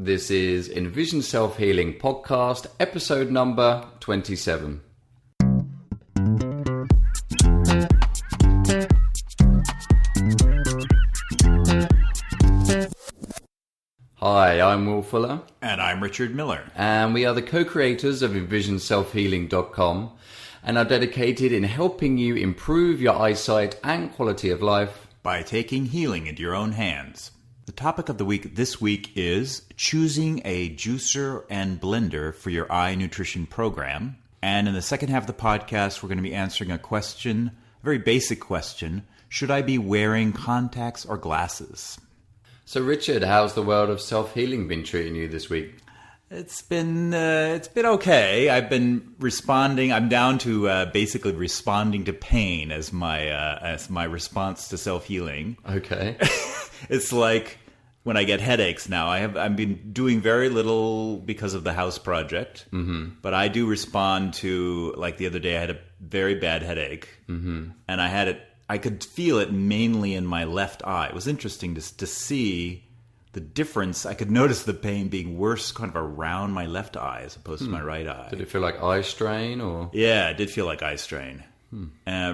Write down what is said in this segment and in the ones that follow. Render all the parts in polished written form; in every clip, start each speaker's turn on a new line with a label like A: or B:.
A: This is Envision Self-Healing Podcast, episode number 27. Hi, I'm Will Fuller.
B: And I'm Richard Miller.
A: And we are the co-creators of EnvisionSelfHealing.com and are dedicated in helping you improve your eyesight and quality of life
B: by taking healing into your own hands. The topic of the week this week is choosing a juicer and blender for your eye nutrition program. And in the second half of the podcast, we're going to be answering a question, a very basic question. Should I be wearing contacts or glasses?
A: So Richard, how's the world of self-healing been treating you this week?
B: It's been okay. I've been responding. I'm down to basically responding to pain as my response to self-healing.
A: Okay.
B: It's like when I get headaches now. I've been doing very little because of the house project, but I do respond to, like the other day I had a very bad headache, and I could feel it mainly in my left eye. It was interesting to see the difference. I could notice the pain being worse kind of around my left eye as opposed to my right eye.
A: Did it feel like eye strain or?
B: Yeah, it did feel like eye strain,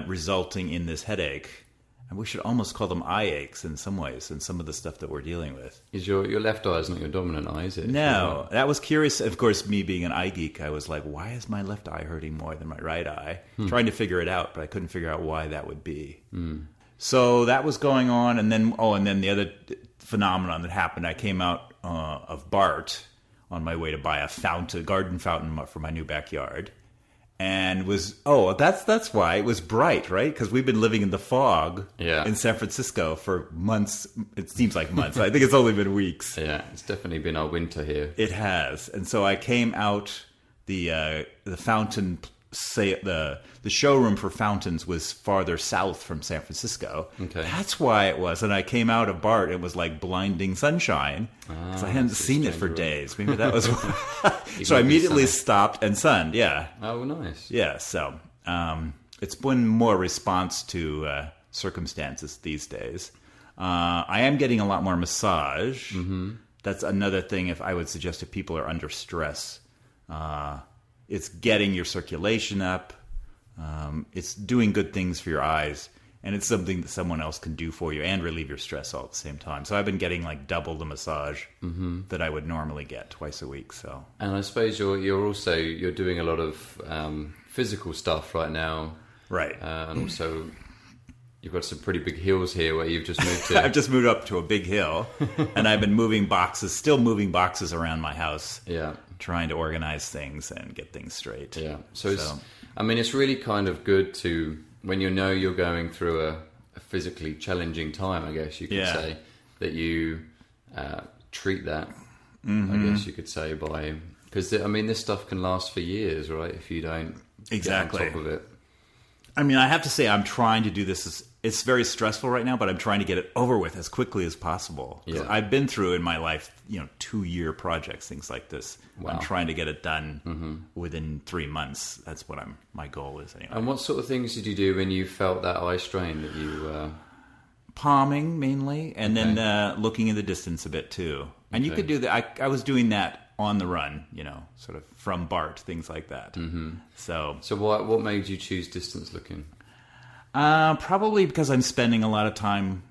B: resulting in this headache. And we should almost call them eye aches in some ways, in some of the stuff that we're dealing with.
A: Is your left eye is not your dominant eye, is it?
B: No, that was curious. Of course, me being an eye geek, I was like, why is my left eye hurting more than my right eye? Trying to figure it out, but I couldn't figure out why that would be. So that was going on, and then the other phenomenon that happened, I came out of BART on my way to buy a garden fountain for my new backyard. And that's why it was bright, right? Because we've been living in the fog in San Francisco for months. It seems like months. I think it's only been weeks.
A: Yeah, it's definitely been our winter here.
B: It has. And so I came out, the fountain, the showroom for fountains was farther south from San Francisco.
A: Okay.
B: That's why it was. And I came out of BART, it was like blinding sunshine. Because I hadn't seen it for days. Maybe that was why. So I immediately stopped and sunned, yeah.
A: Oh, nice.
B: Yeah, so it's been more response to circumstances these days. I am getting a lot more massage. That's another thing if I would suggest if people are under stress. It's getting your circulation up. It's doing good things for your eyes. And it's something that someone else can do for you and relieve your stress all at the same time. So I've been getting like double the massage that I would normally get twice a week. So,
A: and I suppose you're doing a lot of physical stuff right now,
B: right?
A: And also you've got some pretty big hills here where you've just moved to.
B: I've just moved up to a big hill, and I've been still moving boxes around my house.
A: Yeah,
B: trying to organize things and get things straight.
A: Yeah, so it's really kind of good to. When you know you're going through a physically challenging time, I guess you could say, that you treat that, I guess you could say, because this stuff can last for years, right? If you don't get on top of it.
B: I mean, I have to say I'm trying to do this. It's very stressful right now, but I'm trying to get it over with as quickly as possible. Yeah. I've been through in my life, 2-year projects, things like this. Wow. I'm trying to get it done within 3 months. That's what my goal is anyway.
A: And what sort of things did you do when you felt that eye strain that you...
B: Palming mainly, and then looking in the distance a bit too. And you could do that. I was doing that on the run, sort of from BART, things like that. So
A: what made you choose distance looking?
B: Probably because I'm spending a lot of time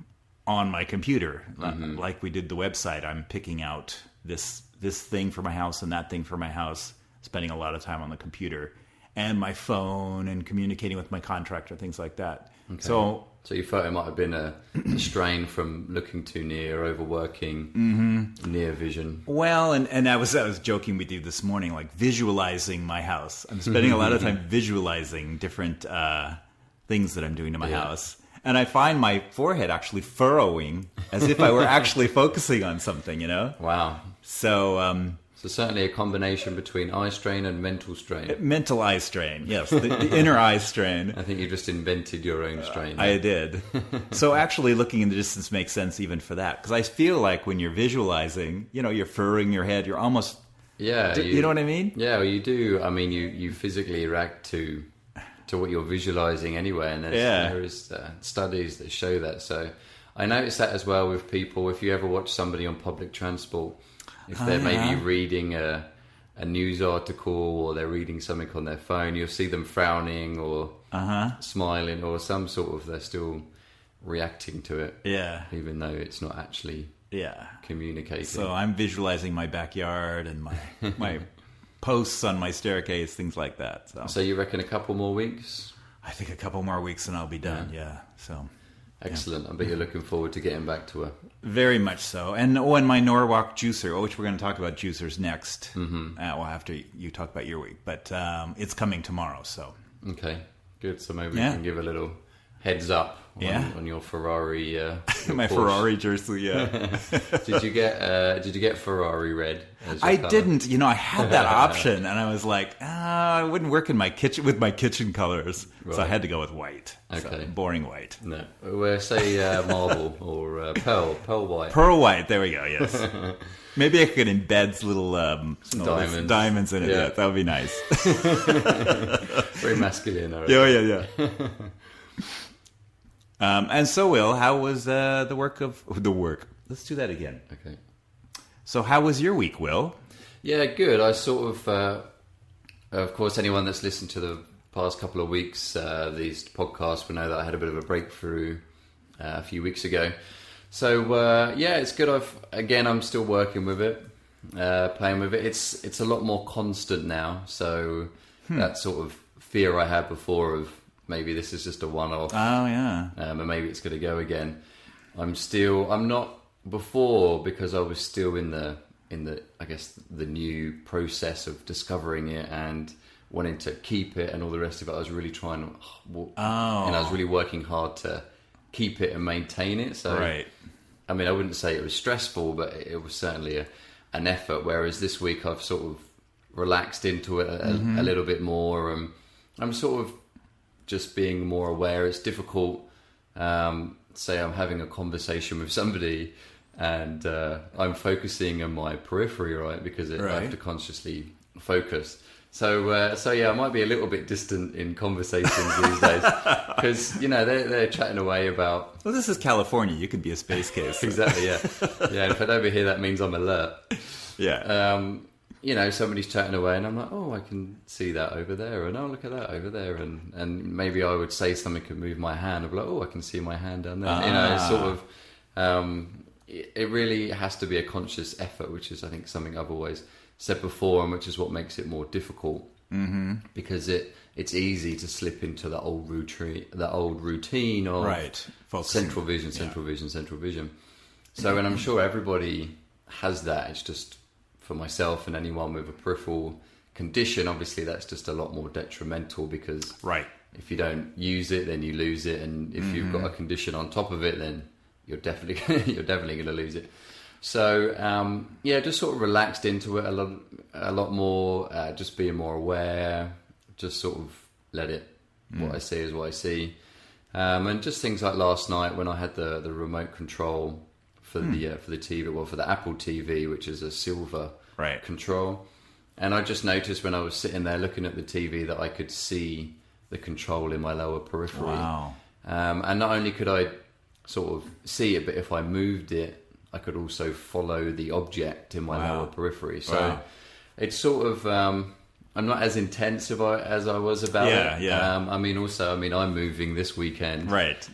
B: on my computer. Like we did the website, I'm picking out this thing for my house and that thing for my house, spending a lot of time on the computer and my phone and communicating with my contractor, things like that. Okay.
A: So you thought it might have been a strain from looking too near, overworking, near vision.
B: Well, and I was joking with you this morning, like visualizing my house. I'm spending a lot of time visualizing different things that I'm doing to my house. And I find my forehead actually furrowing as if I were actually focusing on something,
A: Wow.
B: So
A: certainly a combination between eye strain and mental strain.
B: Mental eye strain, yes. The inner eye strain.
A: I think you just invented your own strain.
B: I did. So actually looking in the distance makes sense even for that. Because I feel like when you're visualizing, you're furrowing your head, you're almost...
A: Yeah.
B: You know what I mean?
A: Yeah, well, you do. I mean, you physically react to what you're visualizing anyway. And there is studies that show that. So I noticed that as well with people. If you ever watch somebody on public transport, if they're maybe reading a news article or they're reading something on their phone, you'll see them frowning or smiling or some sort of, they're still reacting to it.
B: Yeah.
A: Even though it's not actually communicating.
B: So I'm visualizing my backyard and my posts on my staircase, things like that.
A: So you reckon a couple more weeks?
B: I think a couple more weeks and I'll be done. Yeah. So
A: excellent. I bet you're looking forward to getting back to her.
B: Very much so. And my Norwalk juicer, which we're going to talk about juicers next. Well, after you talk about your week, but it's coming tomorrow. So
A: okay, good. So maybe we can give a little heads up on your Ferrari. Your
B: my Porsche. Ferrari jersey. Yeah.
A: Did you get Ferrari red?
B: I didn't. I had that option, and I was like, it wouldn't work in my kitchen with my kitchen colors, so I had to go with white. Okay, so, boring white.
A: No, we'll say marble or pearl white.
B: Pearl white. There we go. Yes. Maybe I could embed little diamonds in it. Yeah, that would be nice.
A: Very masculine.
B: Yeah. And so, Will, how was the work? Let's do that again.
A: Okay.
B: So how was your week, Will?
A: Yeah, good. I sort of course, anyone that's listened to the past couple of weeks, these podcasts, will know that I had a bit of a breakthrough a few weeks ago. So, it's good. I'm still working with it, playing with it. It's a lot more constant now. So that sort of fear I had before of maybe this is just a one-off.
B: Oh, yeah.
A: And maybe it's going to go again. I'm not before, because I was still in the I guess the new process of discovering it and wanting to keep it and all the rest of it. I was really trying to, and I was really working hard to keep it and maintain it. So,
B: right.
A: I mean, I wouldn't say it was stressful, but it was certainly an effort. Whereas this week I've sort of relaxed into it a little bit more. I'm sort of just being more aware. It's difficult. Say I'm having a conversation with somebody and I'm focusing on my periphery, right? Because I have to consciously focus. So I might be a little bit distant in conversations these days because they're chatting away about.
B: Well, this is California. You could be a space case.
A: Exactly. Yeah. And if I don't hear, that means I'm alert.
B: Yeah.
A: Somebody's chatting away, and I'm like, oh, I can see that over there, and oh, look at that over there, and maybe I would say something could move my hand. I'd be like, oh, I can see my hand down there. It's sort of. It really has to be a conscious effort, which is, I think, something I've always said before, and which is what makes it more difficult. Because it's easy to slip into the old routine of central vision. So, and I'm sure everybody has that. It's just for myself and anyone with a peripheral condition, obviously that's just a lot more detrimental because if you don't use it, then you lose it, and if you've got a condition on top of it, then you're definitely going to lose it. So just sort of relaxed into it a lot more, just being more aware, just sort of let it. What I see is what I see, and just things like last night when I had the remote control for the TV, for the Apple TV, which is a silver control, and I just noticed when I was sitting there looking at the TV that I could see the control in my lower periphery. Wow! And not only could I sort of see it, but if I moved it, I could also follow the object in my lower periphery. So it's sort of I'm not as intense as I was about it. Yeah. I'm moving this weekend. Right.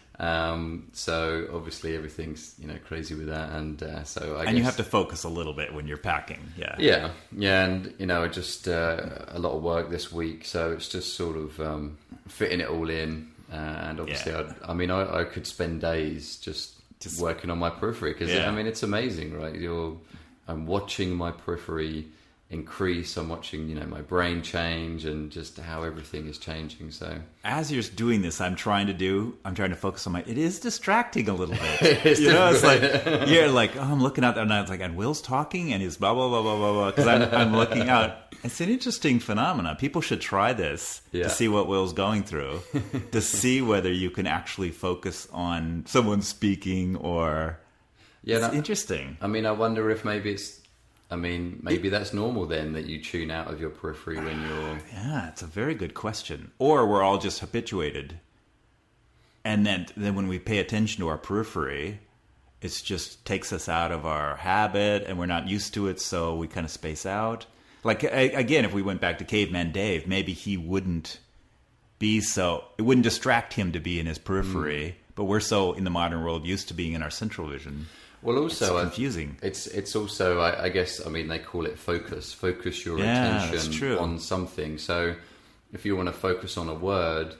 A: So obviously everything's crazy with that, and so I guess
B: you have to focus a little bit when you're packing.
A: Yeah, and just a lot of work this week, so it's just sort of fitting it all in. And obviously, I could spend days just working on my periphery because it's amazing, right? I'm watching my periphery increase. I'm watching, my brain change and just how everything is changing. So
B: as you're doing this, I'm trying to focus on it is distracting a little bit. It's like, you're like, oh, I'm looking out there and it's like, and Will's talking and he's blah, blah, blah, blah, blah, blah. Cause I'm looking out. It's an interesting phenomenon. People should try this to see what Will's going through, to see whether you can actually focus on someone speaking or it's interesting.
A: I wonder if maybe maybe that's normal then, that you tune out of your periphery when you're...
B: Yeah, it's a very good question. Or we're all just habituated. And then when we pay attention to our periphery, It just takes us out of our habit, and we're not used to it, so we kind of space out. Like, again, if we went back to Caveman Dave, maybe he wouldn't be so... It wouldn't distract him to be in his periphery, but we're so, in the modern world, used to being in our central vision.
A: Well, also...
B: It's confusing.
A: It's also, I guess, I mean, they call it focus. Focus your attention on something. So, if you want to focus on a word,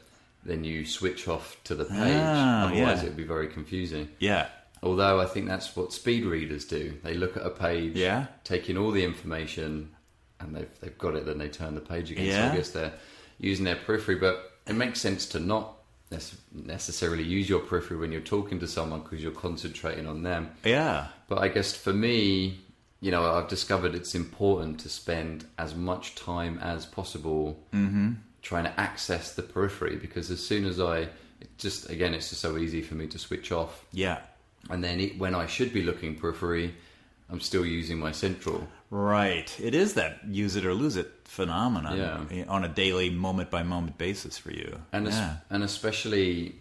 A: then you switch off to the page. Otherwise, it would be very confusing.
B: Yeah.
A: Although, I think that's what speed readers do. They look at a page, take in all the information... and they've got it, then they turn the page again. So I guess they're using their periphery, but it makes sense to not necessarily use your periphery when you're talking to someone because you're concentrating on them. Yeah. But I guess for me, I've discovered it's important to spend as much time as possible trying to access the periphery, because as soon as it's just so easy for me to switch off. Yeah. And then when I should be looking periphery, I'm still using my central.
B: Right. It is that use it or lose it phenomenon on a daily, moment-by-moment basis for you.
A: And especially,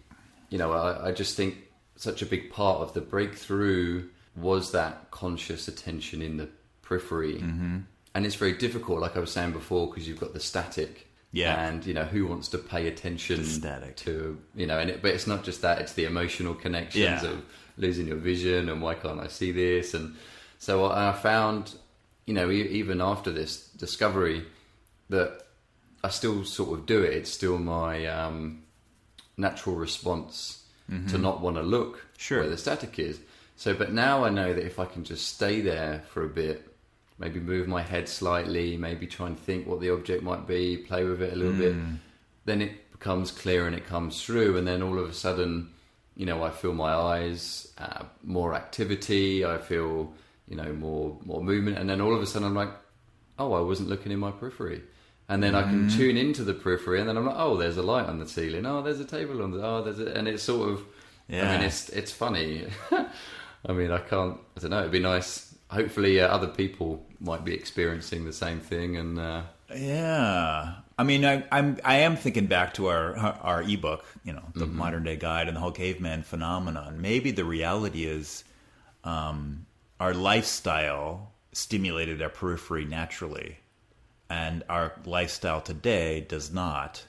A: I just think such a big part of the breakthrough was that conscious attention in the periphery. Mm-hmm. And it's very difficult, like I was saying before, because you've got the static. Yeah. And, who wants to pay attention to, but it's not just that, it's the emotional connections of losing your vision and why can't I see this? And so I found... even after this discovery, that I still sort of do it. It's still my natural response to not want to look where the static is. So, but now I know that if I can just stay there for a bit, maybe move my head slightly, maybe try and think what the object might be, play with it a little bit, then it becomes clear and it comes through. And then all of a sudden, I feel my eyes, more activity, I feel... more movement, and then all of a sudden I'm like, oh, I wasn't looking in my periphery, and then I can tune into the periphery, and then I'm like, oh, there's a light on the ceiling, oh, there's a table on the, and it's sort of, I mean, it's funny. I mean, I don't know, it'd be nice. Hopefully, other people might be experiencing the same thing, and I mean, I am thinking back to our ebook, the modern day guide and the whole caveman phenomenon. Maybe the reality is, our lifestyle stimulated our periphery naturally, and our lifestyle today does not.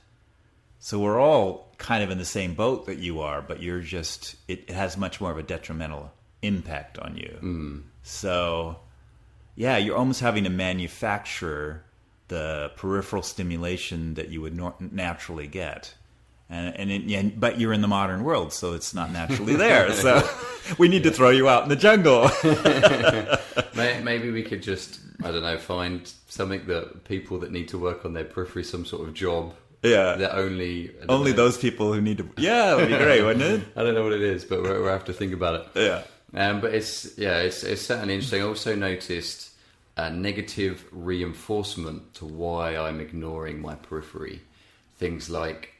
A: So we're all kind of in the same boat that you are, but you're just, it has much more of a detrimental impact on you. So, you're almost having to manufacture the peripheral stimulation that you would naturally get. But you're in the modern world, so it's not naturally there. So we need to throw you out in the jungle. Maybe we could just, I don't know, find something that people that need to work on their periphery, some sort of job. Yeah. That only
B: those people who need to. Yeah, that would be great, wouldn't it?
A: I don't know what it is, but we'll have to think about it. Yeah. But it's certainly interesting. I also noticed a negative reinforcement to why I'm ignoring my periphery. Things like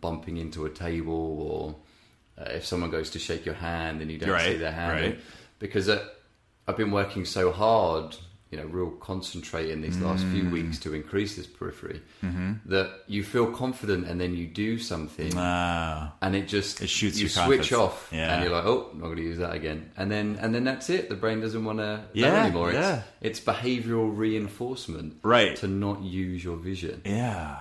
A: bumping into a table, or if someone goes to shake your hand and you don't see their hand, because I've been working so hard, real concentrating these last few weeks to increase this periphery, that you feel confident and then you do something and it shoots you switch off and you're like, oh, I'm not going to use that again, and then that's it. The brain doesn't want to know anymore. It's behavioral reinforcement to not use your vision.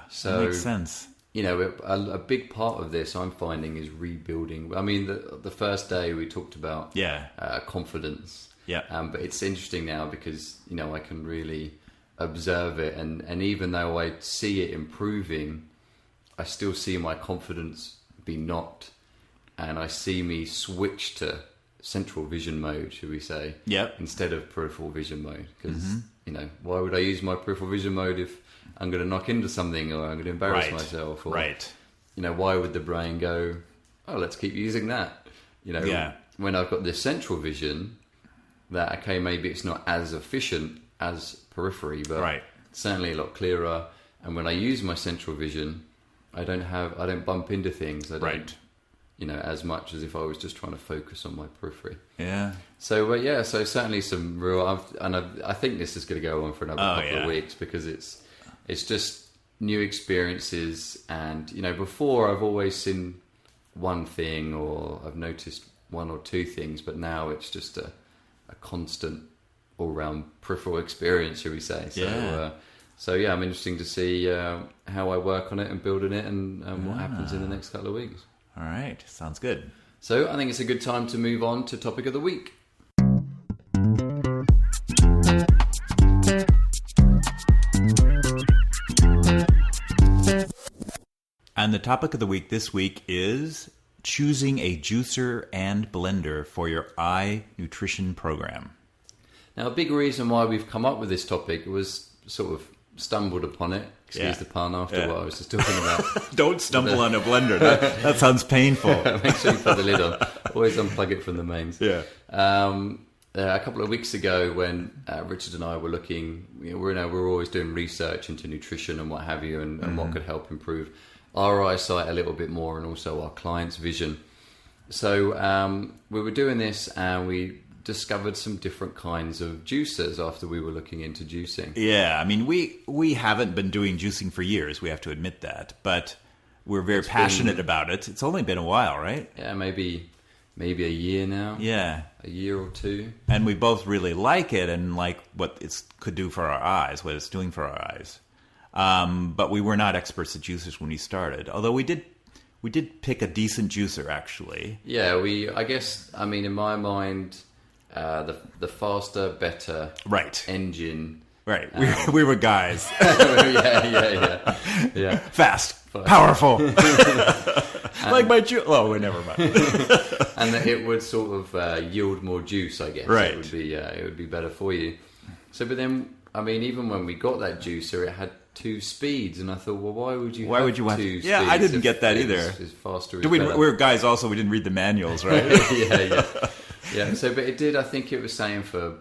A: So
B: that makes sense.
A: A big part of this I'm finding is rebuilding. I mean, the first day we talked about confidence. But it's interesting now because, I can really observe it. And even though I see it improving, I still see my confidence be knocked. And I see me switch to central vision mode, should we say, instead of peripheral vision mode. Because, why would I use my peripheral vision mode if I'm going to knock into something, or I'm going to embarrass myself, or why would the brain go, oh, let's keep using that? When I've got this central vision, that maybe it's not as efficient as periphery, but certainly a lot clearer. And when I use my central vision, I don't bump into things. I don't, as much as if I was just trying to focus on my periphery. So so certainly some real, I think this is going to go on for another couple of weeks, because it's just new experiences. And, before I've always seen one thing, or I've noticed one or two things, but now it's just a constant all-round peripheral experience, shall we say. So, yeah, I'm interested to see how I work on it and building it and what happens in the next couple of weeks.
B: All right. Sounds good.
A: So I think it's a good time to move on to topic of the week.
B: And the topic of the week this week is choosing a juicer and blender for your eye nutrition program.
A: Now, a big reason why we've come up with this topic was sort of stumbled upon it, excuse the pun, after what I was just talking about.
B: Don't stumble on a blender. That sounds painful.
A: Make sure you put the lid on. Always unplug it from the mains.
B: Yeah.
A: A couple of weeks ago when Richard and I were looking, we're always doing research into nutrition and what have you, and what could help improve our eyesight a little bit more and also our clients' vision. So we were doing this and we discovered some different kinds of juicers after we were looking into juicing.
B: Yeah, I mean, we haven't been doing juicing for years, we have to admit that, but we're very passionate about it. It's only been a while, right?
A: Yeah, maybe a year now.
B: Yeah.
A: A year or two.
B: And we both really like it and like what it could do for our eyes, what it's doing for our eyes. But we were not experts at juicers when we started, although we did pick a decent juicer, actually.
A: Yeah, in my mind, the faster, better engine.
B: Right, we were guys.
A: yeah.
B: Fast, powerful. Like my juice. Oh, never mind.
A: And that it would sort of yield more juice, I guess.
B: Right.
A: It would be better for you. So, but then, I mean, even when we got that juicer, it had 2 speeds, and I thought, well, why would you have 2 speeds?
B: Yeah, I didn't get that either.
A: It's faster.
B: We're guys also, we didn't read the manuals, right?
A: Yeah. So, but it did, I think it was saying for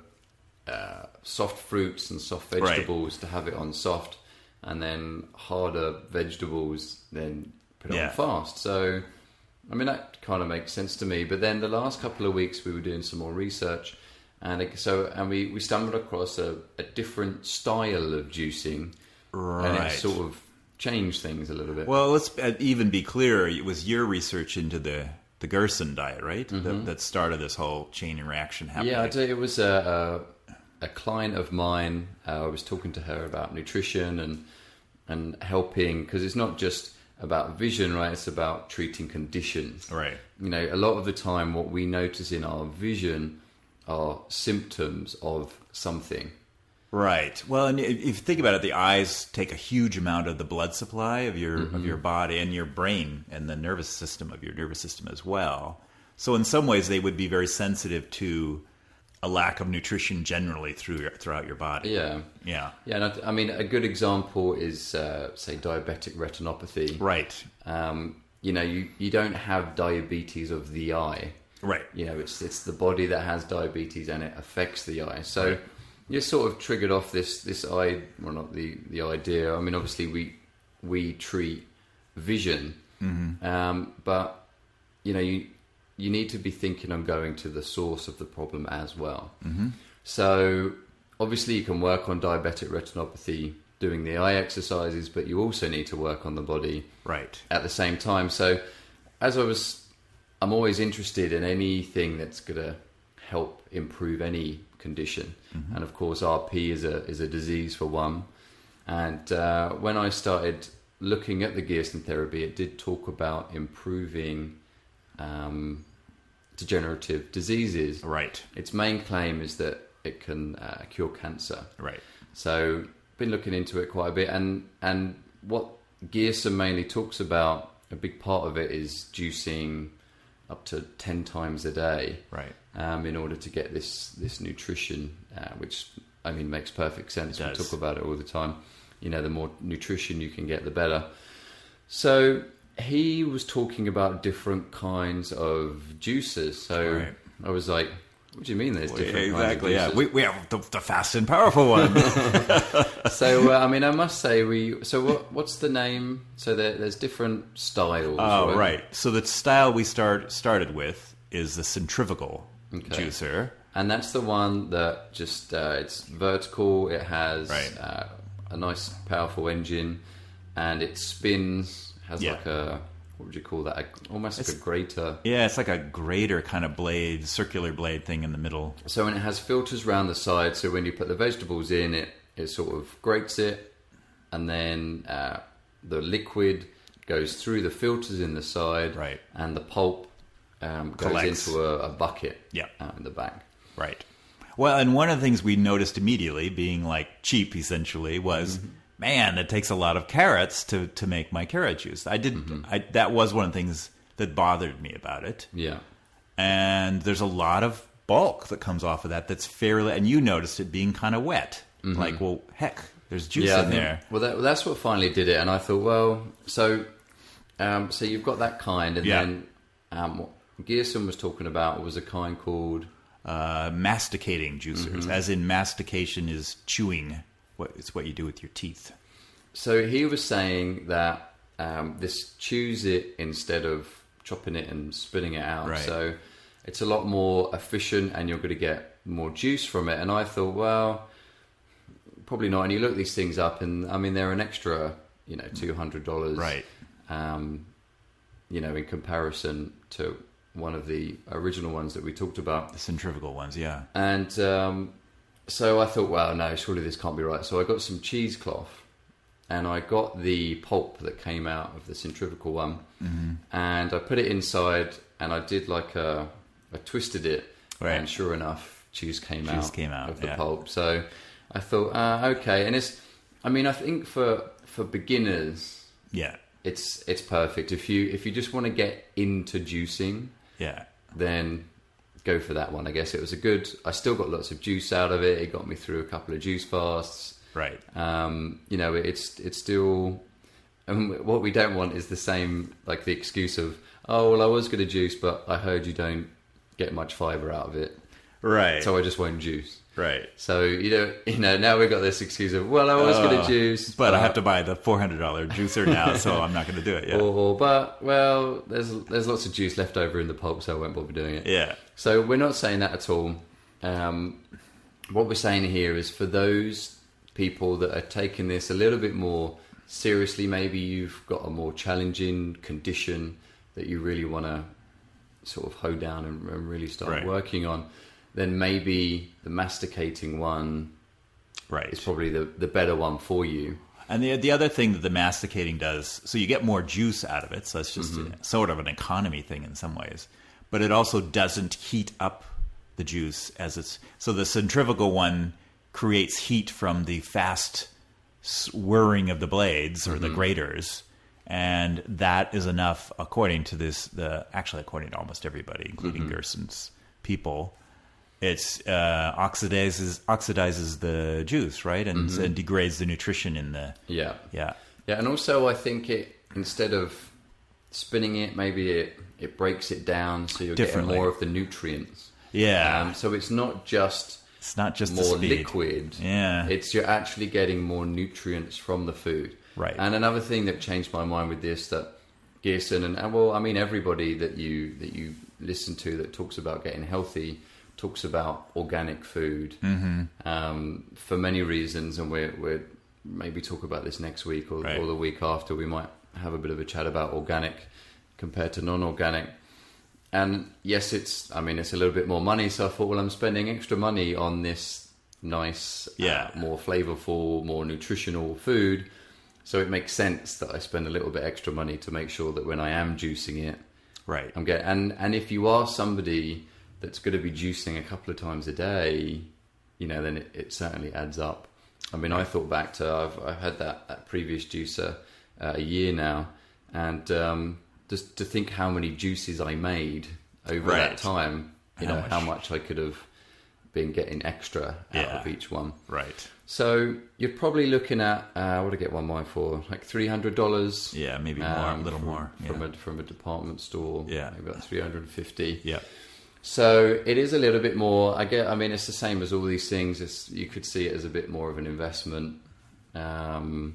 A: soft fruits and soft vegetables to have it on soft, and then harder vegetables, then put it on fast. So, I mean, that kind of makes sense to me. But then the last couple of weeks we were doing some more research, and we stumbled across a different style of juicing.
B: Right.
A: And it sort of changed things a little bit.
B: Well, let's even be clear. It was your research into the Gerson diet, right? Mm-hmm. That started this whole chain reaction happening.
A: Yeah, it was a client of mine. I was talking to her about nutrition and helping, because it's not just about vision, right? It's about treating conditions.
B: Right.
A: A lot of the time what we notice in our vision are symptoms of something.
B: Right. Well, and if you think about it, the eyes take a huge amount of the blood supply of your body and your brain and the nervous system of your nervous system as well. So in some ways, they would be very sensitive to a lack of nutrition generally throughout your body.
A: Yeah.
B: Yeah.
A: Yeah. And I mean, a good example is, say, diabetic retinopathy.
B: Right.
A: You don't have diabetes of the eye.
B: Right.
A: It's the body that has diabetes and it affects the eye. So you're sort of triggered off this eye, well, not the idea. I mean, obviously we treat vision, but you need to be thinking on going to the source of the problem as well. Mm-hmm. So obviously you can work on diabetic retinopathy doing the eye exercises, but you also need to work on the body at the same time. So I'm always interested in anything that's going to help improve any condition. Mm-hmm. And of course, RP is a disease for one. And when I started looking at the Gerson therapy, it did talk about improving degenerative diseases.
B: Right.
A: Its main claim is that it can cure cancer.
B: Right.
A: So been looking into it quite a bit, and what Gerson mainly talks about, a big part of it is juicing up to 10 times a day.
B: Right.
A: In order to get this nutrition, which I mean makes perfect sense. We talk about it all the time. The more nutrition you can get, the better. So he was talking about different kinds of juicers. So I was like, what do you mean there's different kinds of juicers?
B: Yeah, we have the fast and powerful one.
A: So, I mean, I must say what's the name? So there's different styles.
B: Oh, right. So the style we started with is the centrifugal juicer. And
A: that's the one that just, it's vertical, it has a nice powerful engine, and it spins, has like a what would you call that? Almost like a grater.
B: Yeah, it's like a grater kind of blade, circular blade thing in the middle.
A: So, and it has filters around the side, so when you put the vegetables in, it sort of grates it, and then the liquid goes through the filters in the side,
B: right,
A: and the pulp goes into a bucket out in the back.
B: Right. Well, and one of the things we noticed immediately, being like cheap essentially, was, man, it takes a lot of carrots to make my carrot juice. That was one of the things that bothered me about it.
A: Yeah. And
B: there's a lot of bulk that comes off of that that's fairly, and you noticed it being kind of wet. Like, well, heck, there's juice in there.
A: Well, that's what finally did it, and I thought, well, so you've got that kind, and then what Gearson was talking about was a kind called
B: masticating juicers, as in mastication is chewing. It's what you do with your teeth.
A: So he was saying that this chews it instead of chopping it and spitting it out.
B: Right.
A: So it's a lot more efficient, and you're going to get more juice from it. And I thought, well, probably not. And you look these things up, and I mean, they're an extra, $200,
B: right?
A: In comparison to one of the original ones that we talked about,
B: the centrifugal ones, yeah.
A: And so I thought, well, no, surely this can't be right. So I got some cheesecloth, and I got the pulp that came out of the centrifugal one, and I put it inside, and I did I twisted it, and sure enough, juice came out of the pulp. So I thought, okay, and I think for beginners, it's perfect. If you just want to get into juicing, then go for that one. I guess it was I still got lots of juice out of it. It got me through a couple of juice fasts.
B: Right.
A: It's still, what we don't want is the same, like the excuse of, oh, well, I was going to juice, but I heard you don't get much fiber out of it.
B: Right.
A: So I just won't juice.
B: Right.
A: So, now we've got this excuse of, well, I was going to juice.
B: But I have to buy the $400 juicer now, so I'm not going to do it. Yeah.
A: There's lots of juice left over in the pulp, so I won't bother doing it.
B: Yeah.
A: So we're not saying that at all. What we're saying here is for those people that are taking this a little bit more seriously, maybe you've got a more challenging condition that you really want to sort of hoe down and really start working on, then maybe the masticating one is probably the better one for you.
B: And the other thing that the masticating does, so you get more juice out of it, so it's just sort of an economy thing in some ways, but it also doesn't heat up the juice so the centrifugal one creates heat from the fast whirring of the blades or the graters, and that is enough, according to according to almost everybody, including Gerson's people. It's oxidizes the juice, right, and degrades the nutrition in the
A: and also I think it, instead of spinning it, maybe it breaks it down so you're getting more of the nutrients. So it's not just more liquid. You're actually getting more nutrients from the food.
B: Right.
A: And another thing that changed my mind with this, that Gearson and everybody that you listen to that talks about getting healthy talks about organic food for many reasons, and we're maybe talk about this next week or the week after. We might have a bit of a chat about organic compared to non-organic. And yes, it's a little bit more money, so I thought, well, I'm spending extra money on this nice, more flavorful, more nutritional food, so it makes sense that I spend a little bit extra money to make sure that when I am juicing it, I'm getting. And if you are somebody that's going to be juicing a couple of times a day, then it certainly adds up. I thought back to I've had that previous juicer a year now, and just to think how many juices I made over that time, how much I could have been getting extra out of each one.
B: Right.
A: So you're probably looking at what I get one more for, like $300.
B: Yeah, maybe more, a little more
A: from a department store. Yeah, maybe about $350.
B: Yeah.
A: So it is a little bit more. It's the same as all these things. You could see it as a bit more of an investment, and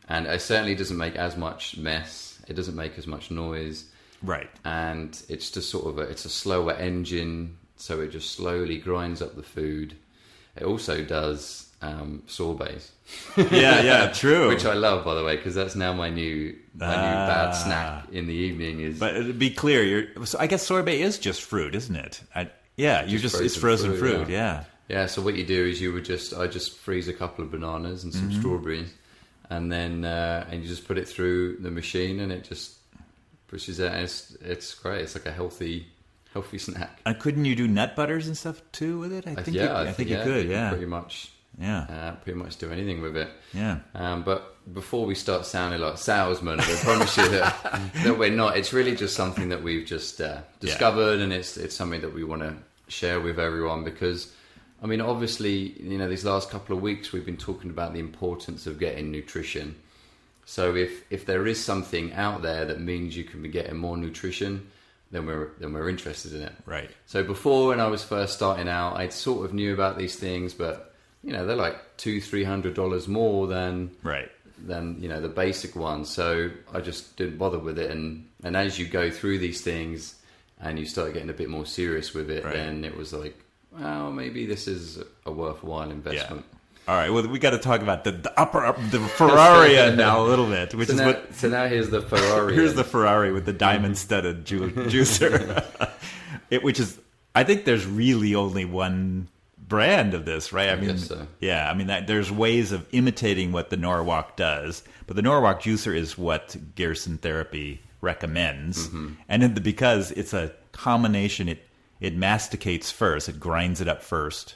A: it certainly doesn't make as much mess. It doesn't make as much noise.
B: Right.
A: And it's just sort of it's a slower engine, so it just slowly grinds up the food. it also does sorbets.
B: True.
A: Which I love, by the way, because that's now my new bad snack in the evening. But
B: to be clear, so I guess sorbet is just fruit, isn't it? It's frozen fruit.
A: Yeah. So what you do is I just freeze a couple of bananas and some strawberries, and then and you just put it through the machine, and it just pushes it. And it's great. It's like a healthy snack.
B: And couldn't you do nut butters and stuff too with it? I think you could. Yeah,
A: pretty much. Yeah, pretty much do anything with it.
B: Yeah.
A: But before we start sounding like salesmen, I promise you that we're not. It's really just something that we've just discovered, and it's something that we want to share with everyone because, I mean, obviously, these last couple of weeks we've been talking about the importance of getting nutrition. So if there is something out there that means you can be getting more nutrition, then we're interested in it.
B: Right.
A: So before, when I was first starting out, I sort of knew about these things, but they're like $200-300 more than the basic one. So I just didn't bother with it. And as you go through these things and you start getting a bit more serious with it, then it was like, well, maybe this is a worthwhile investment.
B: Yeah. All right. Well, we got to talk about the Ferrari now a little bit,
A: So now here's the Ferrari.
B: Here's the Ferrari with the diamond-studded juicer, which is, I think there's really only one brand of this, right? I
A: guess so.
B: Yeah, I mean, there's ways of imitating what the Norwalk does, but the Norwalk juicer is what Gerson Therapy recommends, and because it's a combination, it masticates first, it grinds it up first.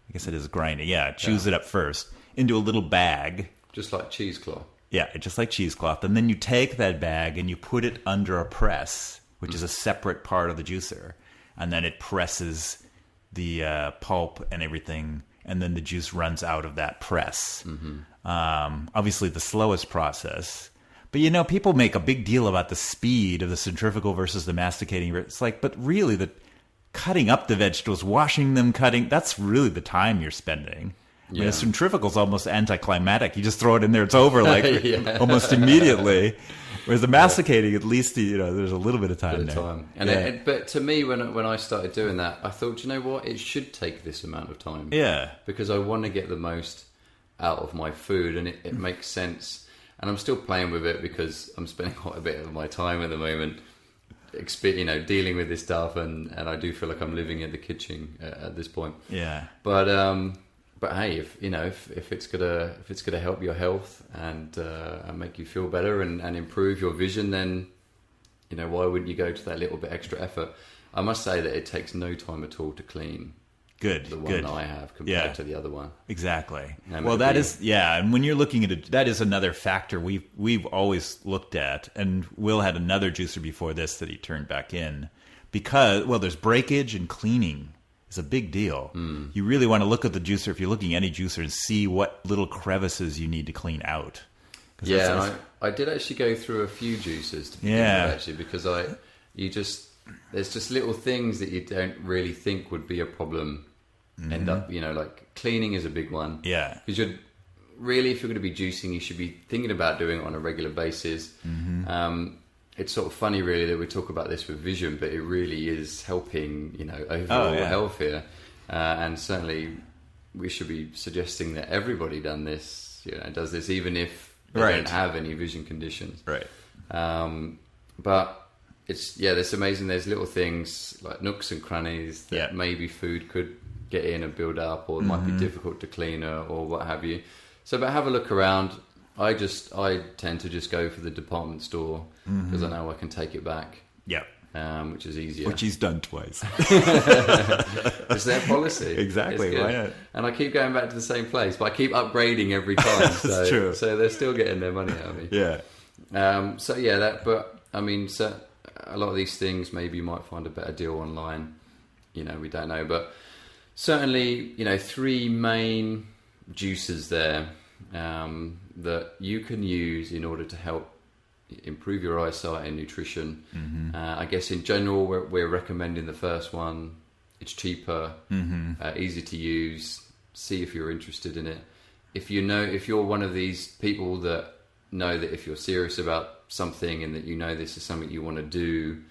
B: I guess it is grinding. Yeah, it chews it up first into a little bag,
A: just like cheesecloth.
B: Yeah, just like cheesecloth, and then you take that bag and you put it under a press, which is a separate part of the juicer, and then it presses the pulp and everything, and then the juice runs out of that press. Obviously the slowest process, but people make a big deal about the speed of the centrifugal versus the masticating. It's like, but really the cutting up the vegetables, washing them, that's really the time you're spending. I mean, a centrifugal's almost anticlimactic. You just throw it in there, it's over like almost immediately. Whereas the masticating, at least there's a little bit of time there.
A: But to me, when I started doing that, I thought, you know what, it should take this amount of time.
B: Yeah,
A: because I want to get the most out of my food, and it makes sense. And I'm still playing with it because I'm spending quite a bit of my time at the moment, dealing with this stuff, and I do feel like I'm living in the kitchen at this point.
B: Yeah,
A: But hey, if it's gonna help your health and make you feel better and improve your vision, then why wouldn't you go to that little bit extra effort? I must say that it takes no time at all to clean.
B: The one
A: that I have compared to the other one.
B: Exactly. Well, that is and when you're looking at it, that is another factor we've always looked at, and Will had another juicer before this that he turned back in because there's breakage and cleaning. It's a big deal. You really want to look at the juicer if you're looking at any juicer and see what little crevices you need to clean out.
A: Yeah, I did actually go through a few juicers to begin with, actually, because there's just little things that you don't really think would be a problem. End up, like cleaning is a big one.
B: Yeah,
A: because if you're going to be juicing, you should be thinking about doing it on a regular basis. It's sort of funny, really, that we talk about this with Vision, but it really is helping, overall health here. And certainly, we should be suggesting that everybody does this, even if they don't have any vision conditions.
B: Right.
A: But it's amazing. There's little things like nooks and crannies that maybe food could get in and build up, or it might be difficult to clean or what have you. So, but have a look around. I tend to just go for the department store because I know I can take it back.
B: Yeah.
A: Which is easier.
B: Which he's done twice.
A: It's their policy.
B: Exactly. Why not?
A: And I keep going back to the same place, but I keep upgrading every time.
B: That's true.
A: So they're still getting their money out of me.
B: Yeah.
A: But I mean, so a lot of these things, maybe you might find a better deal online. We don't know. But certainly, 3 main juices there that you can use in order to help improve your eyesight and nutrition. I guess in general, we're recommending the first one. It's cheaper, easy to use. See if you're interested in it. If you're one of these people that know that if you're serious about something and that this is something you want to do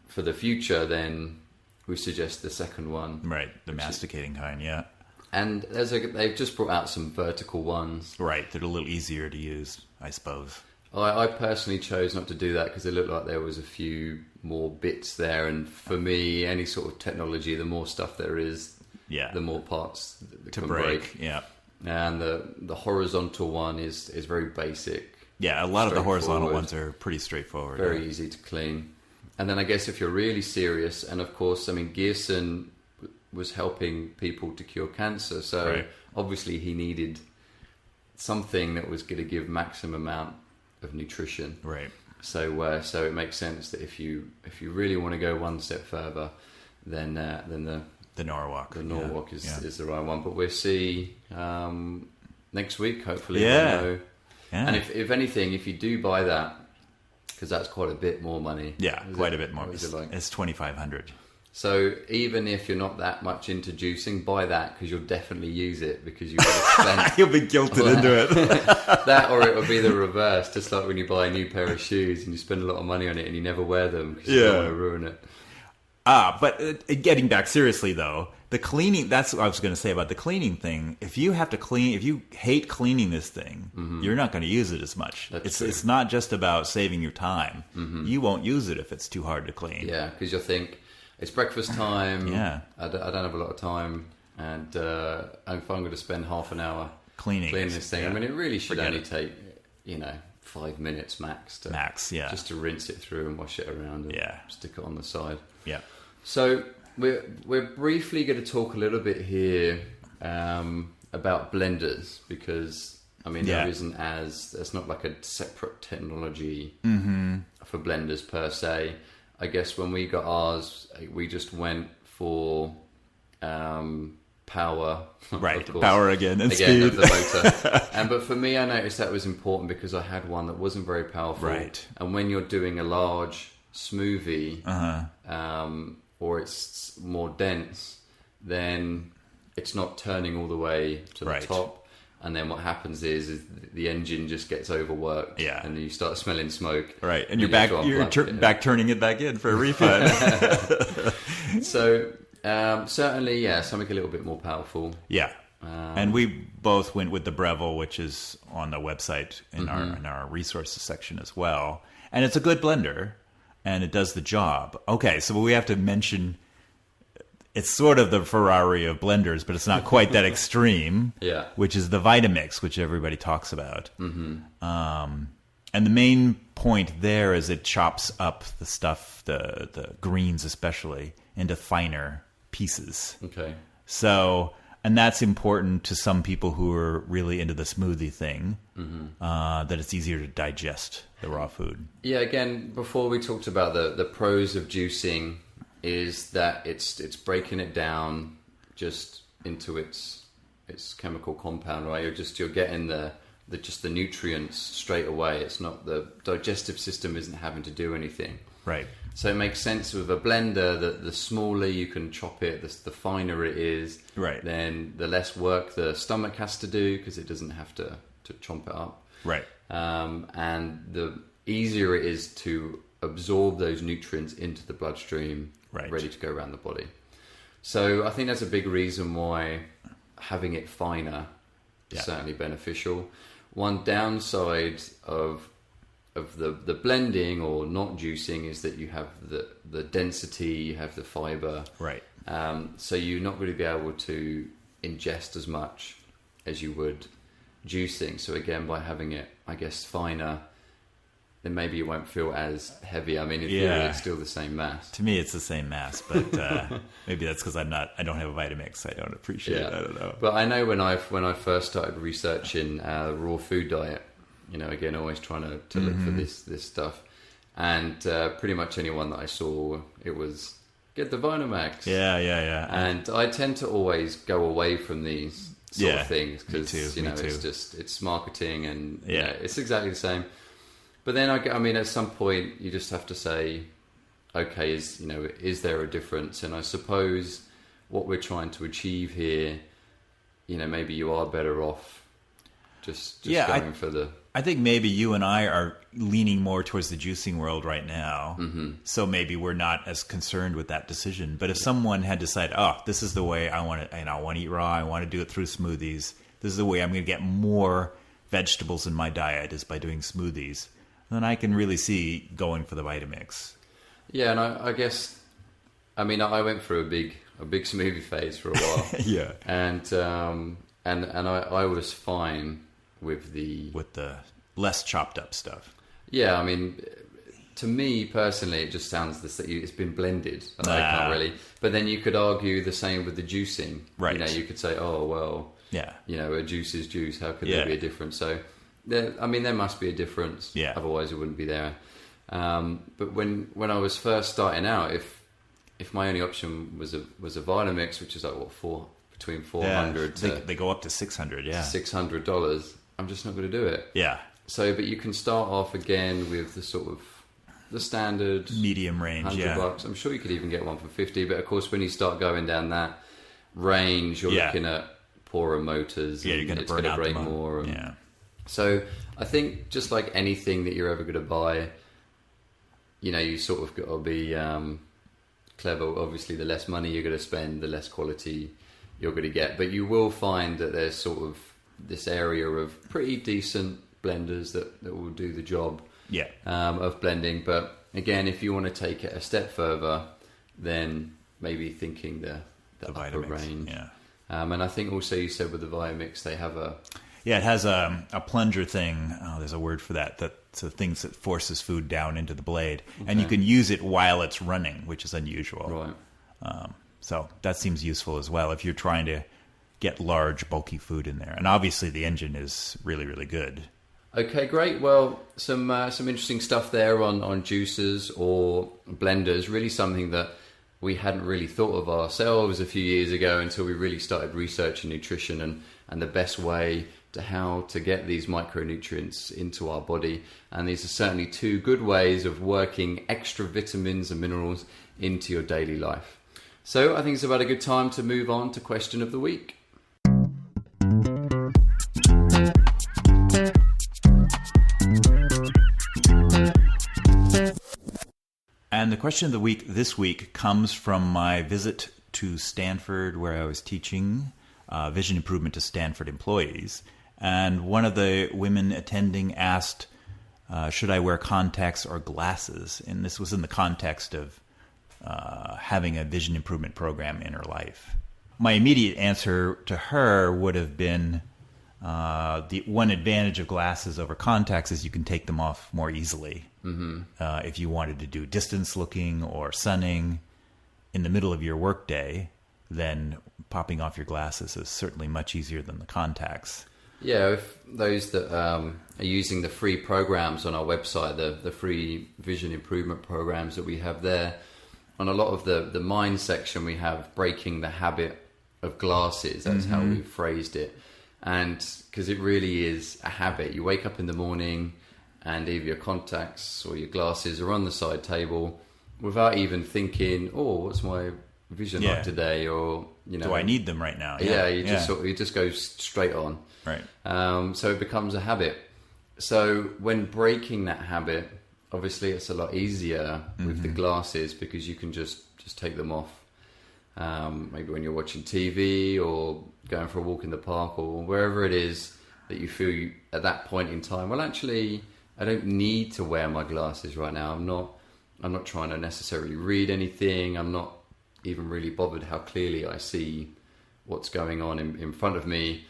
A: for the future, then we suggest the second one.
B: Right, the masticating kind, yeah.
A: And they've just brought out some vertical ones.
B: Right, they're a little easier to use, I suppose.
A: I personally chose not to do that because it looked like there was a few more bits there. And for me, any sort of technology, the more stuff there is, the more parts that
B: to
A: can
B: break. Yeah.
A: And the horizontal one is very basic.
B: Yeah, a lot of the horizontal ones are pretty straightforward.
A: Very easy to clean. And then I guess if you're really serious, and of course, I mean, Gerson was helping people to cure cancer. So obviously he needed something that was going to give maximum amount of nutrition.
B: Right.
A: So it makes sense that if you really want to go one step further, then the
B: Norwalk.
A: The Norwalk is the right one. But we'll see next week, hopefully.
B: Yeah.
A: We'll know. Yeah. And if anything, if you do buy that, because that's quite a bit more money.
B: Yeah, quite a bit more. It's $2,500.
A: So even if you're not that much into juicing, buy that because you'll definitely use it because you would have spent.
B: You'll be guilted into it.
A: That, or it would be the reverse, just like when you buy a new pair of shoes and you spend a lot of money on it and you never wear them because you don't want to ruin it.
B: But getting back seriously though, the cleaning, that's what I was going to say about the cleaning thing. If you have to clean, if you hate cleaning this thing, you're not going to use it as much. It's not just about saving your time. You won't use it if it's too hard to clean.
A: Yeah, because you'll think, it's breakfast time.
B: Yeah.
A: I don't have a lot of time. And if I'm going to spend half an hour cleaning this thing, I mean, it really should only take, 5 minutes max. Just to rinse it through and wash it around and stick it on the side.
B: Yeah.
A: So we're briefly going to talk a little bit here about blenders because, I mean, there's not like a separate technology for blenders per se. I guess when we got ours, we just went for power.
B: Right, power again and
A: speed.
B: Of
A: the motor. But for me, I noticed that was important because I had one that wasn't very powerful.
B: Right.
A: And when you're doing a large smoothie, or it's more dense, then it's not turning all the way to the top. And then what happens is the engine just gets overworked, and then you start smelling smoke.
B: Right, and you're back turning it back in for a refund.
A: So certainly, something a little bit more powerful.
B: Yeah, and we both went with the Breville, which is on the website in our resources section as well. And it's a good blender, and it does the job. Okay, so we have to mention. It's sort of the Ferrari of blenders, but it's not quite that extreme.
A: Yeah.
B: Which is the Vitamix, which everybody talks about. And the main point there is it chops up the stuff, the greens especially, into finer pieces.
A: Okay.
B: So, and that's important to some people who are really into the smoothie thing, that it's easier to digest the raw food. Yeah,
A: again, before we talked about the pros of juicing, is that it's breaking it down just into its chemical compound, right? You're getting the nutrients straight away. It's not, the digestive system isn't having to do anything.
B: Right.
A: So it makes sense with a blender that the smaller you can chop it, the finer it is.
B: Right.
A: Then the less work the stomach has to do because it doesn't have to chomp it up.
B: Right.
A: And the easier it is to absorb those nutrients into the bloodstream, ready to go around the body. So I think that's a big reason why having it finer is certainly beneficial. One downside of the blending or not juicing is that you have the density, you have the fiber.
B: Right.
A: So you're not going to be able to ingest as much as you would juicing. So again, by having it, I guess, finer, then maybe you won't feel as heavy. I mean, in theory, it's still the same mass.
B: To me, it's the same mass, but maybe that's because I don't have a Vitamix. I don't appreciate it. I don't know.
A: But I know when I first started researching raw food diet, again, always trying to look for this stuff, and pretty much anyone that I saw, it was get the Vitamix.
B: Yeah.
A: And I tend to always go away from these sort of things because it's marketing and it's exactly the same. But then at some point you just have to say, okay, is there a difference? And I suppose what we're trying to achieve here, maybe you are better off Just
B: Yeah,
A: going for the...
B: I think maybe you and I are leaning more towards the juicing world right now. Mm-hmm. So maybe we're not as concerned with that decision. But if someone had decided, oh, this is the way I want to, and I want to eat raw, I want to do it through smoothies. This is the way I'm going to get more vegetables in my diet is by doing smoothies. Then I can really see going for the Vitamix.
A: Yeah, and I guess, I mean, I went through a big smoothie phase for a while.
B: Yeah.
A: And I was fine with the
B: less chopped up stuff.
A: Yeah, I mean, to me personally, it just sounds it's been blended. And I can't really. But then you could argue the same with the juicing.
B: Right.
A: You know, you could say, oh well,
B: yeah, you
A: know, a juice is juice. How could there be a difference? So, there must be a difference.
B: Yeah.
A: Otherwise, it wouldn't be there. But when I was first starting out, if my only option was a Vitamix, which is like between $400 to
B: they go up to $600. Yeah,
A: $600. I'm just not going to do it.
B: Yeah.
A: So, but you can start off again with the sort of the standard
B: medium range,
A: $100. I'm sure you could even get one for $50. But of course, when you start going down that range, you're looking at poorer motors.
B: Yeah, you're going to burn out
A: break
B: the
A: more. And
B: yeah.
A: So I think just like anything that you're ever going to buy, you know, you sort of got to be clever. Obviously, the less money you're going to spend, the less quality you're going to get. But you will find that there's sort of this area of pretty decent blenders that will do the job of blending. But again, if you want to take it a step further, then maybe thinking the upper
B: Vitamix,
A: range.
B: Yeah.
A: And I think also you said with the Vitamix, they have
B: it has a plunger thing. Oh, there's a word for that. That's the things that forces food down into the blade. Okay. And you can use it while it's running, which is unusual.
A: Right.
B: So that seems useful as well if you're trying to get large, bulky food in there. And obviously the engine is really, really good.
A: Okay, great. Well, some interesting stuff there on juicers or blenders. Really something that we hadn't really thought of ourselves a few years ago until we really started researching nutrition and the best way to how to get these micronutrients into our body. And these are certainly two good ways of working extra vitamins and minerals into your daily life. So I think it's about a good time to move on to question of the week.
B: And the question of the week this week comes from my visit to Stanford, where I was teaching vision improvement to Stanford employees. And one of the women attending asked, should I wear contacts or glasses? And this was in the context of having a vision improvement program in her life. My immediate answer to her would have been the one advantage of glasses over contacts is you can take them off more easily. Mm-hmm. If you wanted to do distance looking or sunning in the middle of your workday, then popping off your glasses is certainly much easier than the contacts.
A: Yeah, if those that are using the free programs on our website, the free vision improvement programs that we have there, on a lot of the mind section we have breaking the habit of glasses. That's how we phrased it. And because it really is a habit. You wake up in the morning and either your contacts or your glasses are on the side table without even thinking, oh, what's my vision like today? Or, you know,
B: do I need them right now?
A: You just go straight on.
B: Right.
A: So it becomes a habit. So when breaking that habit, obviously it's a lot easier with the glasses because you can just take them off. Maybe when you're watching TV or going for a walk in the park or wherever it is that you feel at that point in time, well, actually, I don't need to wear my glasses right now. I'm not trying to necessarily read anything. I'm not even really bothered how clearly I see what's going on in front of me,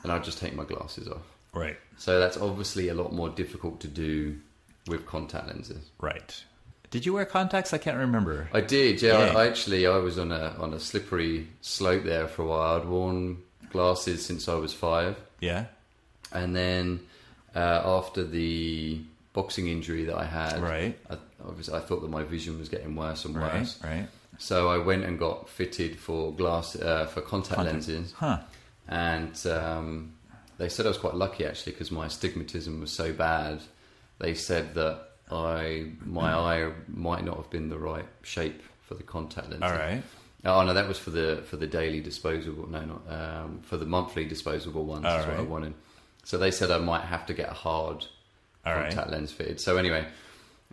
A: and I'll just take my glasses off.
B: Right.
A: So that's obviously a lot more difficult to do with contact lenses.
B: Right. Did you wear contacts? I can't remember.
A: I did, yeah. I was on a slippery slope there for a while. I'd worn glasses since I was 5.
B: Yeah.
A: And then after the boxing injury that I had, I thought that my vision was getting worse and worse.
B: Right.
A: So I went and got fitted for contact lenses.
B: Huh.
A: And they said I was quite lucky actually because my astigmatism was so bad. They said that my eye might not have been the right shape for the contact lenses.
B: All right.
A: Oh no, that was for the daily disposable. No, not for the monthly disposable ones. That's what I wanted. So they said I might have to get a hard contact lens fitted. So anyway,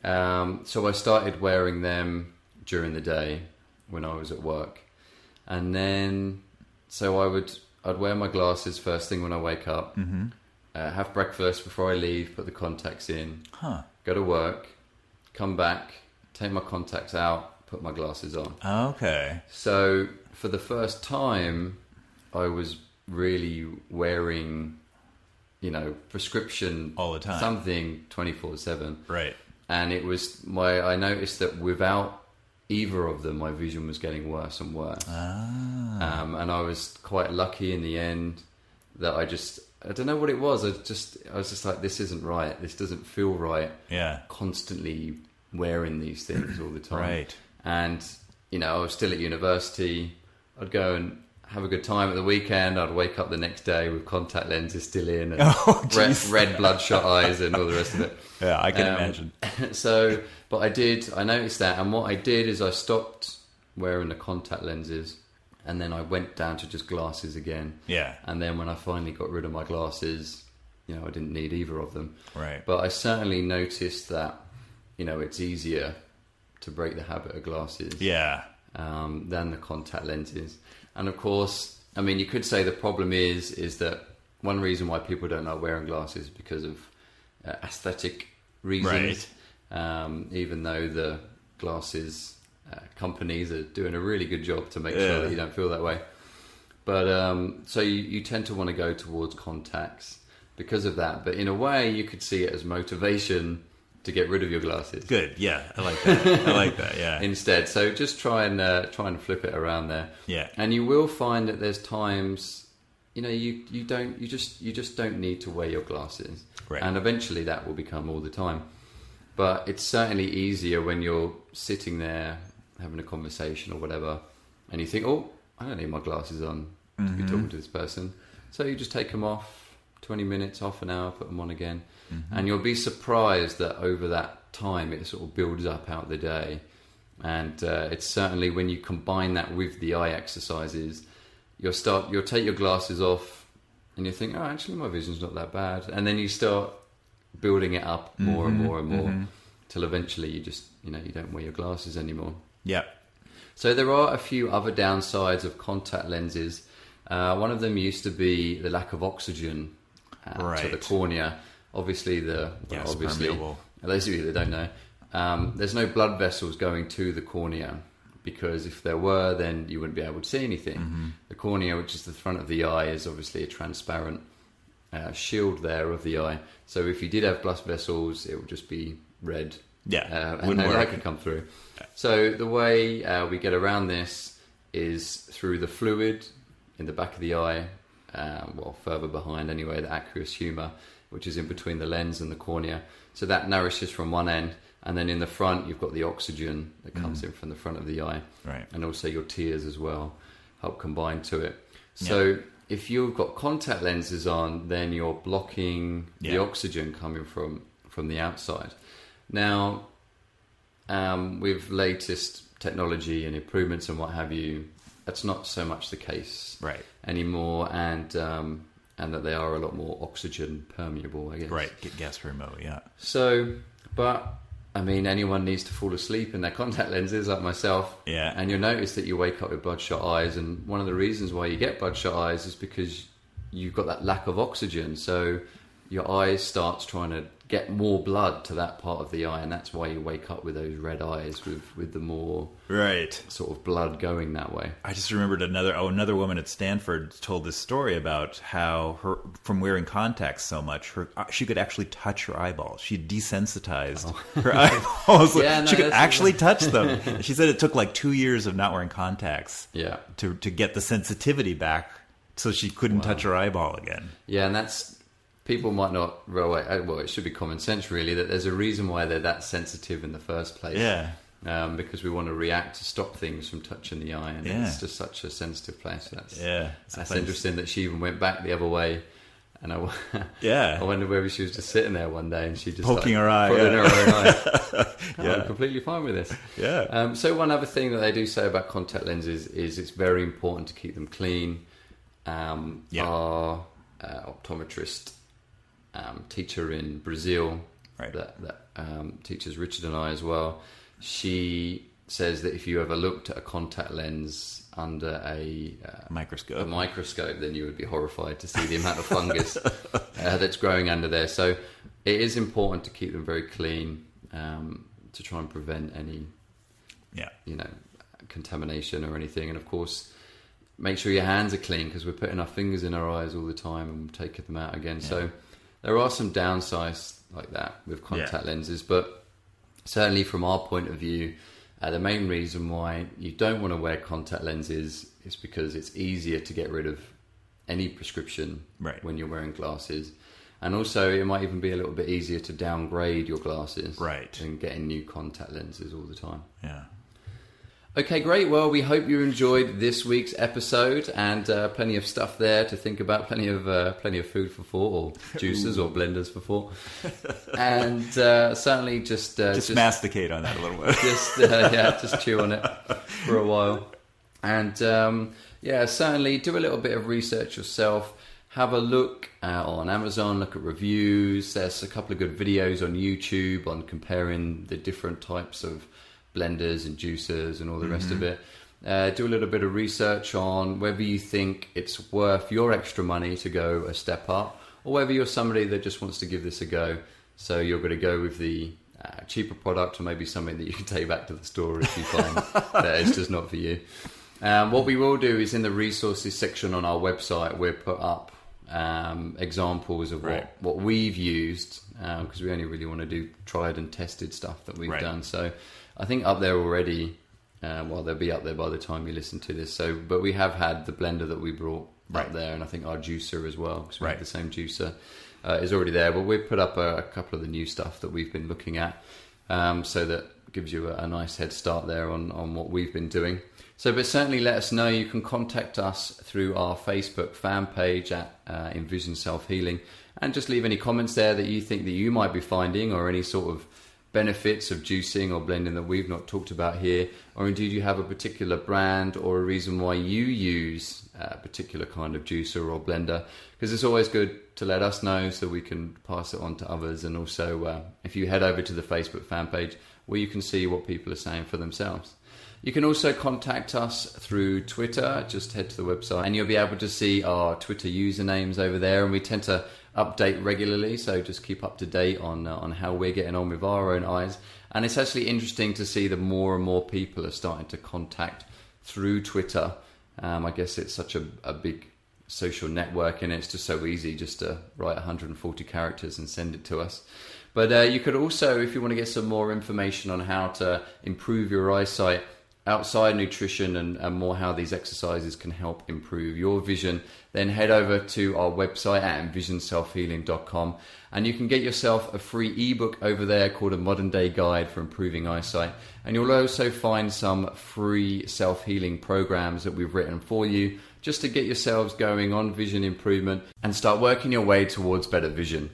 A: so I started wearing them during the day when I was at work. And then, so I'd wear my glasses first thing when I wake up, have breakfast before I leave, put the contacts in, go to work, come back, take my contacts out, put my glasses on.
B: Okay.
A: So for the first time, I was really wearing, prescription
B: all the time,
A: something 24/7.
B: Right.
A: And it was I noticed that without either of them, my vision was getting worse and worse. And I was quite lucky in the end that I don't know what it was. I was just like, this isn't right. This doesn't feel right.
B: Yeah.
A: Constantly wearing these things all the time.
B: Right.
A: And, I was still at university. I'd go and have a good time at the weekend. I'd wake up the next day with contact lenses still in and red bloodshot eyes and all the rest of it.
B: Yeah, I can imagine.
A: But I noticed that. And what I did is I stopped wearing the contact lenses and then I went down to just glasses again.
B: Yeah.
A: And then when I finally got rid of my glasses, I didn't need either of them.
B: Right.
A: But I certainly noticed that, it's easier to break the habit of glasses.
B: Yeah.
A: Than the contact lenses. And of course, you could say the problem is that one reason why people don't like wearing glasses is because of aesthetic reasons. Right. Even though the glasses companies are doing a really good job to make sure that you don't feel that way. But so you tend to want to go towards contacts because of that. But in a way, you could see it as motivation to get rid of your glasses.
B: Good, yeah, I like that. Yeah.
A: Instead, so just try and flip it around there.
B: Yeah.
A: And you will find that there's times, you just don't need to wear your glasses.
B: Right.
A: And eventually that will become all the time. But it's certainly easier when you're sitting there having a conversation or whatever, and you think, oh, I don't need my glasses on to be talking to this person. So you just take them off, 20 minutes, half an hour, put them on again. And you'll be surprised that over that time it sort of builds up out the day. And it's certainly when you combine that with the eye exercises, you'll take your glasses off and you think, oh, actually my vision's not that bad. And then you start building it up more and more and more till eventually you just, you don't wear your glasses anymore.
B: Yeah.
A: So there are a few other downsides of contact lenses. One of them used to be the lack of oxygen to the cornea. Obviously,
B: permeable.
A: Those of you that don't know, there's no blood vessels going to the cornea because if there were, then you wouldn't be able to see anything. The cornea, which is the front of the eye, is obviously a transparent shield there of the eye. So if you did have blood vessels, it would just be red.
B: Yeah,
A: and no light could come through. So the way we get around this is through the fluid in the back of the eye, further behind anyway, the aqueous humor, which is in between the lens and the cornea. So that nourishes from one end, and then in the front you've got the oxygen that comes in from the front of the eye,
B: right? And
A: also your tears as well help combine to it. So if you've got contact lenses on, then you're blocking the oxygen coming from the outside. Now, with latest technology and improvements and what have you, that's not so much the case anymore, and that they are a lot more oxygen permeable, I guess.
B: Right, get gas remote, yeah.
A: So, but anyone needs to fall asleep in their contact lenses, like myself.
B: Yeah.
A: And you'll notice that you wake up with bloodshot eyes, and one of the reasons why you get bloodshot eyes is because you've got that lack of oxygen. So your eyes starts trying to get more blood to that part of the eye, and that's why you wake up with those red eyes with the more sort of blood going that way.
B: I just remembered another woman at Stanford told this story about how from wearing contacts so much, she could actually touch her eyeballs. She desensitized her eyeballs. She could actually touch them. She said it took like 2 years of not wearing contacts to get the sensitivity back, so she couldn't touch her eyeball again.
A: Yeah, and that's... People might not, it should be common sense really, that there's a reason why they're that sensitive in the first place.
B: Yeah.
A: Because we want to react to stop things from touching the eye, and it's just such a sensitive place. That's interesting that she even went back the other way. And I wonder whether she was just sitting there one day and she just
B: poking her eye,
A: putting her own eye. I'm completely fine with this.
B: Yeah.
A: So one other thing that they do say about contact lenses is it's very important to keep them clean. Our optometrist teacher in Brazil
B: Right.
A: that teaches Richard and I as well. She says that if you ever looked at a contact lens under a microscope, then you would be horrified to see the amount of fungus that's growing under there. So it is important to keep them very clean, to try and prevent any, contamination or anything. And of course, make sure your hands are clean, because we're putting our fingers in our eyes all the time and taking them out again. Yeah. So there are some downsides like that with contact lenses, but certainly from our point of view, the main reason why you don't want to wear contact lenses is because it's easier to get rid of any prescription when you're wearing glasses. And also, it might even be a little bit easier to downgrade your glasses than getting new contact lenses all the time.
B: Yeah.
A: Okay, great. Well, we hope you enjoyed this week's episode, and plenty of stuff there to think about. Plenty of food for thought, or juicers or blenders for thought. And certainly just
B: masticate on that a little bit.
A: Just chew on it for a while. And certainly do a little bit of research yourself. Have a look on Amazon, look at reviews. There's a couple of good videos on YouTube on comparing the different types of blenders and juicers and all the rest of it. Do a little bit of research on whether you think it's worth your extra money to go a step up, or whether you're somebody that just wants to give this a go. So you're going to go with the cheaper product, or maybe something that you can take back to the store if you find that it's just not for you. What we will do is in the resources section on our website, we'll put up examples of what we've used, because we only really want to do tried and tested stuff that we've done. So I think up there already, they'll be up there by the time you listen to this. So, but we have had the blender that we brought up there, and I think our juicer as well, because we have the same juicer, is already there. But we've put up a couple of the new stuff that we've been looking at, so that gives you a nice head start there on what we've been doing. So, but certainly let us know. You can contact us through our Facebook fan page at Envision Self Healing, and just leave any comments there that you think that you might be finding, or any sort of benefits of juicing or blending that we've not talked about here, or indeed you have a particular brand or a reason why you use a particular kind of juicer or blender, because it's always good to let us know so we can pass it on to others. And also if you head over to the Facebook fan page, where you can see what people are saying for themselves. You can also contact us through Twitter. Just head to the website and you'll be able to see our Twitter usernames over there, and we tend to update regularly, so just keep up to date on how we're getting on with our own eyes. And it's actually interesting to see that more and more people are starting to contact through Twitter. I guess it's such a big social network, and it's just so easy just to write 140 characters and send it to us. But you could also, if you want to get some more information on how to improve your eyesight outside nutrition, and more how these exercises can help improve your vision, then head over to our website at envisionselfhealing.com, and you can get yourself a free ebook over there called A Modern Day Guide for Improving Eyesight. And you'll also find some free self-healing programs that we've written for you, just to get yourselves going on vision improvement and start working your way towards better vision.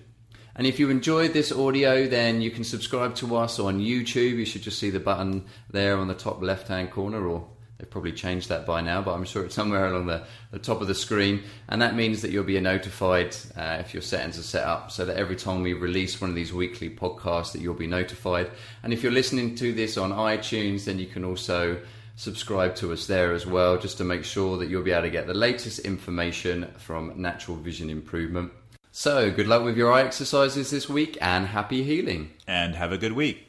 A: And if you enjoyed this audio, then you can subscribe to us on YouTube. You should just see the button there on the top left-hand corner, or they've probably changed that by now, but I'm sure it's somewhere along the top of the screen. And that means that you'll be notified if your settings are set up, so that every time we release one of these weekly podcasts that you'll be notified. And if you're listening to this on iTunes, then you can also subscribe to us there as well, just to make sure that you'll be able to get the latest information from natural vision improvement. So, good luck with your eye exercises this week, and happy healing.
B: And have a good week.